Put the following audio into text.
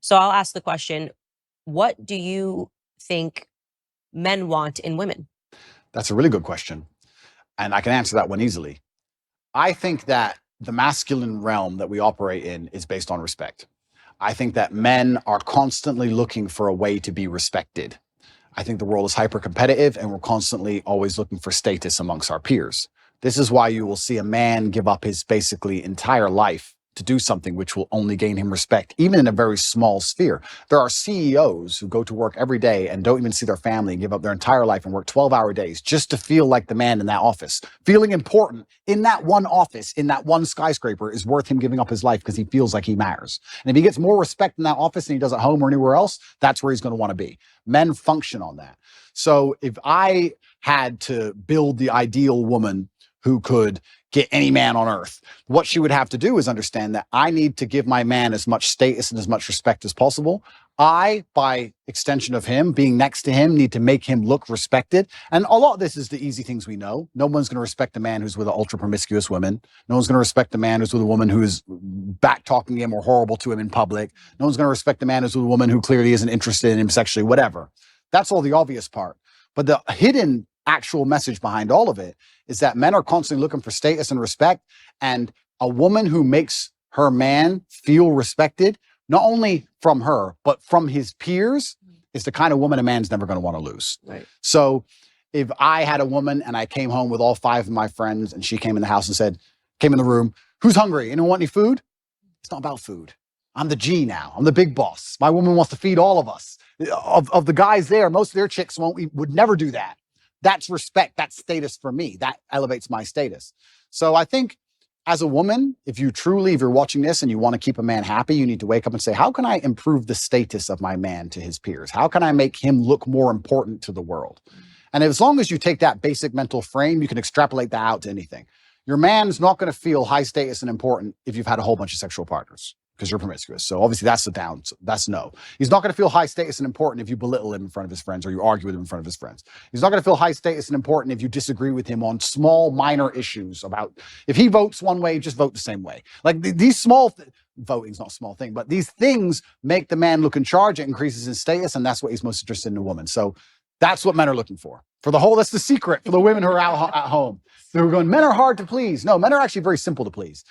So I'll ask the question, what do you think men want in women? That's a really good question. And I can answer that one easily. I think that the masculine realm that we operate in is based on respect. I think that men are constantly looking for a way to be respected. I think the world is hyper competitive and we're constantly always looking for status amongst our peers. This is why you will see a man give up his basically entire life to do something which will only gain him respect, even in a very small sphere. There are CEOs who go to work every day and don't even see their family and give up their entire life and work 12-hour days just to feel like the man in that office. Feeling important in that one office, in that one skyscraper, is worth him giving up his life because he feels like he matters. And if he gets more respect in that office than he does at home or anywhere else, that's where he's going to want to be. Men function on that. So if I had to build the ideal woman who could get any man on earth, what she would have to do is understand that I need to give my man as much status and as much respect as possible. I, by extension of him, being next to him, need to make him look respected. And a lot of this is the easy things we know. No one's going to respect a man who's with an ultra promiscuous woman. No one's going to respect a man who's with a woman who is back talking him or horrible to him in public. No one's going to respect a man who's with a woman who clearly isn't interested in him sexually, whatever. That's all the obvious part. But the hidden actual message behind all of it is that men are constantly looking for status and respect. And a woman who makes her man feel respected, not only from her, but from his peers, is the kind of woman a man's never going to want to lose. Right. So if I had a woman and I came home with all 5 of my friends and she came in the house and said, came in the room, who's hungry? Anyone want any food? It's not about food. I'm the G now. I'm the big boss. My woman wants to feed all of us. Of the guys there, most of their chicks would never do that. That's respect. That's status for me. That elevates my status. So I think as a woman, if you're watching this and you want to keep a man happy, you need to wake up and say, how can I improve the status of my man to his peers? How can I make him look more important to the world? And as long as you take that basic mental frame, you can extrapolate that out to anything. Your man's not going to feel high status and important if you've had a whole bunch of sexual partners, because you're promiscuous. So obviously that's that's no. He's not going to feel high status and important if you belittle him in front of his friends or you argue with him in front of his friends. He's not going to feel high status and important if you disagree with him on small, minor issues about if he votes one way, just vote the same way. Like these voting's not a small thing, but these things make the man look in charge. It increases his status, and that's what he's most interested in a woman. So that's what men are looking for. That's the secret for the women who are out at home. They're going, men are hard to please. No, men are actually very simple to please.